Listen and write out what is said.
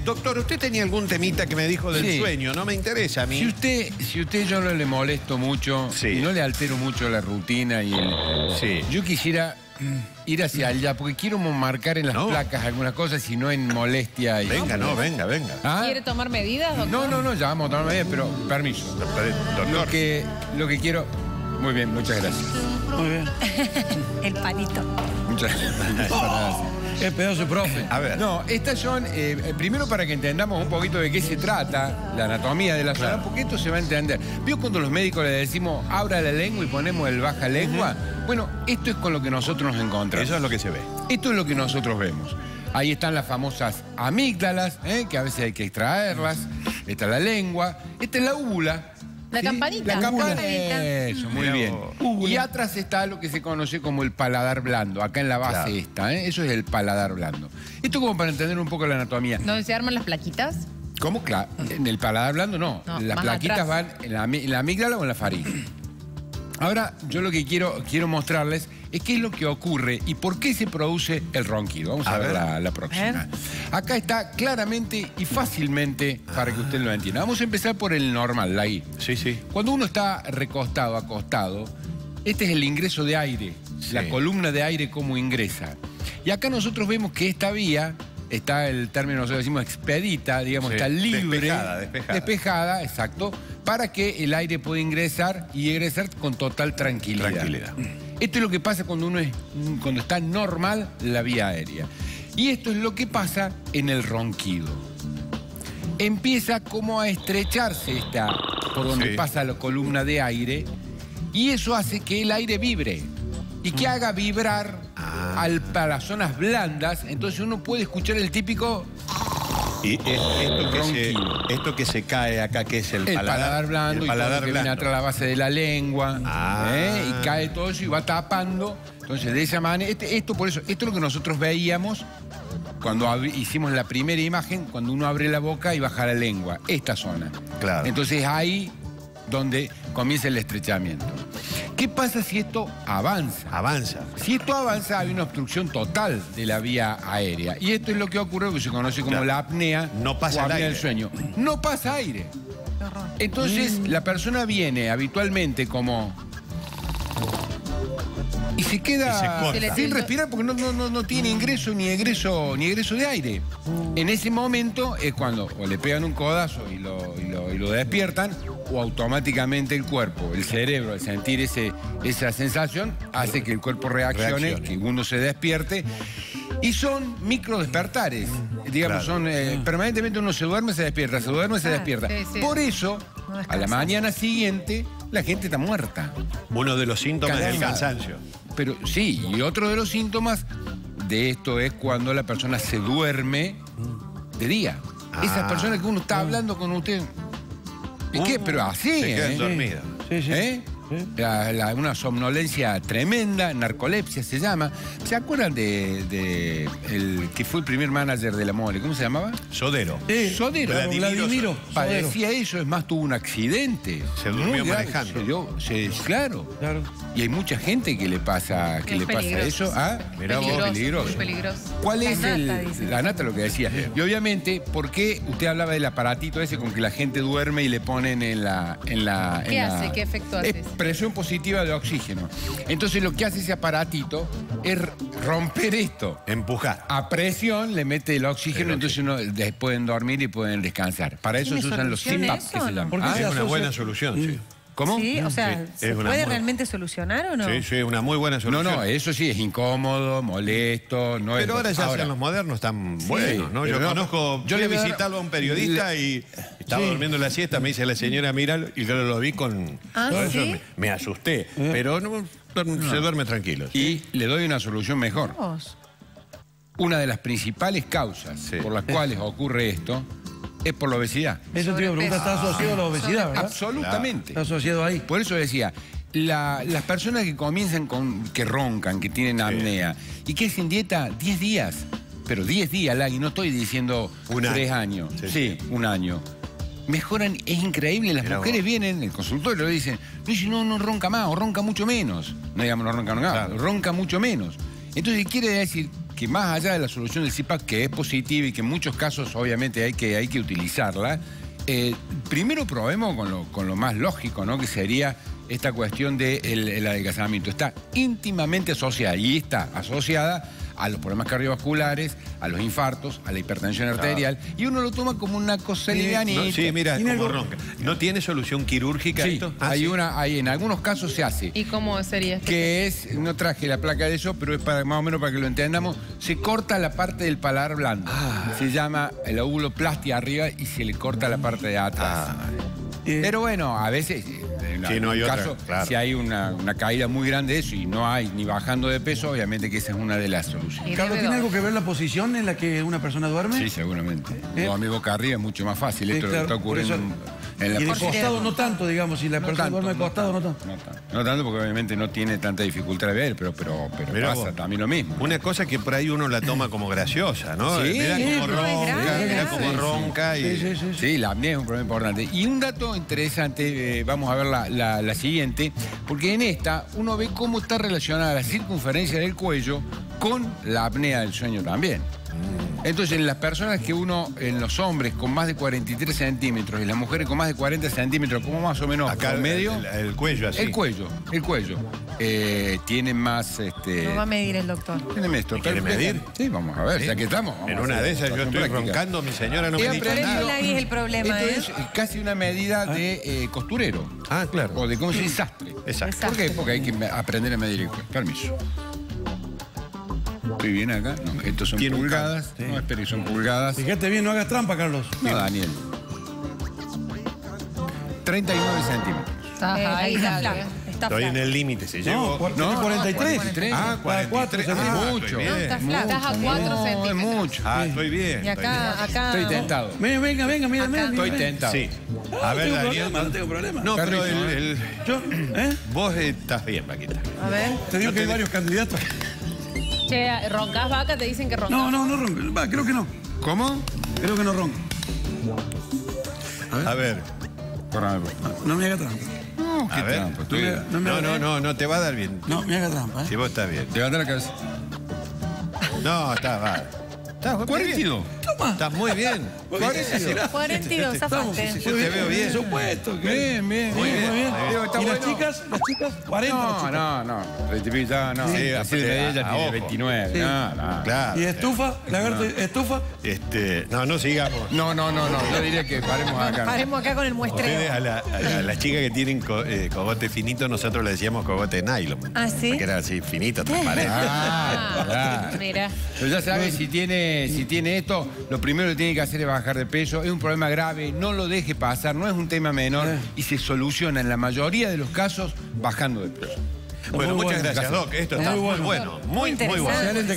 Doctor, usted tenía algún temita que me dijo del sueño, no me interesa a mí. Si usted yo no le molesto mucho, y no le altero mucho la rutina y yo quisiera ir hacia allá, porque quiero marcar en las placas algunas cosas y no en molestia. Venga, venga. ¿Ah? ¿Quiere tomar medidas, doctor? No, ya vamos a tomar medidas, pero permiso. Doctor. Lo que quiero... Muy bien, muchas gracias. Muy bien. El palito. Muchas gracias. Qué pedazo, profe. A ver. No, estas son, primero para que entendamos un poquito de qué se trata, la anatomía de la zona, porque esto se va a entender. ¿Vio cuando los médicos le decimos, abra la lengua y ponemos el baja lengua? Bueno, esto es con lo que nosotros nos encontramos. Eso es lo que se ve. Esto es lo que nosotros vemos. Ahí están las famosas amígdalas, que a veces hay que extraerlas. Esta es la lengua. Esta es la úvula. La campanita. La campanita. Eso, muy bien. Y atrás está lo que se conoce como el paladar blando, acá en la base esta, eso es el paladar blando. Esto como para entender un poco la anatomía. ¿Dónde se arman las plaquitas? ¿Cómo? Claro, en el paladar blando no. Las plaquitas atrás van en la amígdala o en la faringe. Ahora, yo lo que quiero mostrarles es qué es lo que ocurre y por qué se produce el ronquido. Vamos a ver la próxima. Acá está claramente y fácilmente para que usted lo entienda. Vamos a empezar por el normal, la I. Sí. Cuando uno está recostado, acostado, este es el ingreso de aire, la columna de aire cómo ingresa. Y acá nosotros vemos que esta vía, está el término, nosotros decimos expedita, digamos, está libre. Despejada, exacto, para que el aire pueda ingresar y egresar con total tranquilidad. Esto es lo que pasa cuando cuando está normal la vía aérea. Y esto es lo que pasa en el ronquido. Empieza como a estrecharse por donde pasa la columna de aire, y eso hace que el aire vibre y que haga vibrar para las zonas blandas. Entonces uno puede escuchar el típico... Y esto que se cae acá, que es el paladar blando, el paladar que viene atrás la base de la lengua, y cae todo eso y va tapando. Entonces, de esa manera, por eso, esto es lo que nosotros veíamos cuando hicimos la primera imagen, cuando uno abre la boca y baja la lengua, esta zona. Entonces, ahí donde comienza el estrechamiento. ¿Qué pasa si esto avanza? Si esto avanza, hay una obstrucción total de la vía aérea. Y esto es lo que ocurre, lo que se conoce como la apnea o apnea del sueño. No pasa aire. Entonces, la persona viene habitualmente como... Y se queda sin respirar porque no tiene ingreso ni egreso de aire. En ese momento es cuando o le pegan un codazo y lo despiertan, o automáticamente el cuerpo, el cerebro, al sentir esa sensación, hace que el cuerpo reaccione, que uno se despierte. Y son micro despertares. Digamos, son permanentemente uno se duerme, se despierta, se duerme, se despierta. Por eso, a la mañana siguiente, la gente está muerta. Uno de los síntomas del cansancio. Pero sí, y otro de los síntomas de esto es cuando la persona se duerme de día. Esas personas que uno está hablando con usted. ¿Y qué? Pero así, se quedan dormidas. Una somnolencia tremenda, narcolepsia se llama. ¿Se acuerdan de el que fue el primer manager de la Mole? ¿Cómo se llamaba? Sodero. Sodero. Vladimiro. Padecía eso, es más, tuvo un accidente. Se durmió manejando. Claro. Y hay mucha gente que le pasa eso. Mirá vos, peligroso. ¿Cuál es la nata lo que decía? Y obviamente, ¿por qué usted hablaba del aparatito ese con que la gente duerme y le ponen en la... ¿Qué efecto hace? Presión positiva de oxígeno. Entonces lo que hace ese aparatito es romper esto. Empujar. A presión le mete el oxígeno, entonces pueden dormir y pueden descansar. Para eso se usan los CPAP, que se llaman. Es una buena solución, sí. ¿Cómo? Sí, o sea, ¿se puede realmente solucionar o no? Sí, una muy buena solución. No, eso sí, es incómodo, molesto. Pero ahora ya los modernos están buenos, ¿no? Yo le he visitado a un periodista y estaba durmiendo la siesta, me dice la señora, míralo, y yo lo vi con... ¿sí? Me asusté, pero se duerme tranquilo. Y le doy una solución mejor. Una de las principales causas por las cuales ocurre esto es por la obesidad. Eso te iba a preguntar, ¿está asociado a la obesidad, verdad? Absolutamente. Está asociado ahí. Por eso decía, las personas que comienzan que roncan, que tienen apnea, y que hacen dieta 10 días, pero 10 días, y no estoy diciendo 3 años. Sí, un año. Mejoran, es increíble, las mujeres vienen, en el consultorio le dicen, no ronca más, o ronca mucho menos. No digamos no ronca nada, ronca mucho menos. Entonces quiere decir que más allá de la solución del CPAP, que es positiva y que en muchos casos obviamente hay que utilizarla, primero probemos con lo más lógico, ¿no? Que sería esta cuestión del adelgazamiento. Está íntimamente asociada y está asociada a los problemas cardiovasculares, a los infartos, a la hipertensión arterial, y uno lo toma como una cosa livianita. No, sí, mira, como ronca. ¿No tiene solución quirúrgica esto? Hay en algunos casos se hace. ¿Y cómo sería? Que es, no traje la placa de eso, pero es más o menos para que lo entendamos, se corta la parte del paladar blando. Se llama el óvuloplastia arriba y se le corta la parte de atrás. Pero bueno, a veces... no hay caso, otra, claro. Si hay una caída muy grande de eso y no hay ni bajando de peso, obviamente que esa es una de las soluciones. Carlos, ¿tiene algo que ver la posición en la que una persona duerme? Sí, seguramente. No, mi boca arriba es mucho más fácil. Esto claro, está ocurriendo en la y de posición. costado no tanto, digamos, si la persona duerme de costado no tanto. No tanto porque obviamente no tiene tanta dificultad de ver, pero pasa vos, también lo mismo. Una cosa que por ahí uno la toma como graciosa, ¿no? Sí, Mirá cómo ronca, mirá cómo ronca. Sí, la apnea es un problema importante. Y un dato interesante, vamos a ver la siguiente, porque en esta uno ve cómo está relacionada la circunferencia del cuello con la apnea del sueño también. Entonces, en las personas en los hombres con más de 43 centímetros y las mujeres con más de 40 centímetros, como más o menos acá medio. El cuello así. El cuello. Tienen más... Lo va a medir el doctor. ¿Quiere medir? Sí, vamos a ver, ya que estamos. En una de esas yo estoy roncando, mi señora no me dice nada. Ahí es el problema, Esto es casi una medida de costurero. Ah, claro. O de, ¿cómo se dice? Sastre. Exacto. ¿Por qué? Porque hay que aprender a medir el cuello. Permiso. ¿Estoy bien acá? No, estos son pulgadas. No, espere, son pulgadas. Fíjate bien, no hagas trampa, Carlos. No, Daniel. 39 centímetros. Ahí está flaco. Estoy en el límite, se llevó. No, 43. Ah, 43. centímetros. No, estás flaco. Estás a 4 No, es centímetros. mucho. Ah, estoy bien. Y acá... Estoy tentado. Venga, mira. Estoy tentado. Sí. A ver, Daniel. No tengo problema. No, pero Yo, vos estás bien, Paquita. A ver. Te digo que hay varios candidatos. Che, ¿roncás, Vaca? Te dicen que roncás. No ronco. Va, creo que no. ¿Cómo? Creo que no ronco. A ver. No me haga trampa. No, A ver. No, te va a dar bien. No me haga trampa, Si vos estás bien. Levanta la cabeza. No, estás 42. Toma. Estás muy bien. 42, zafate. Yo te veo bien. Por supuesto. Bien. Muy bien. ¿Y las chicas? 40. No. No. Sí, así de ella a tiene ojo. 29. Sí. No. Claro. ¿Y estufa? ¿Lagarto estufa? No sigamos. No. Yo diría que paremos acá. Paremos acá con el muestreo. Ustedes a las chicas que tienen cogote finito, nosotros le decíamos cogote nylon. ¿Ah, sí? Porque era así, finito, transparente. Claro. Mira. Pero ya sabes, si tiene esto, lo primero que tiene que hacer es bajar de peso. Es un problema grave, no lo deje pasar, no es un tema menor y se soluciona en la mayoría de los casos bajando de peso. Bueno, Muy muchas bueno. gracias, Doc. Esto está muy bueno. Muy bueno. interesante.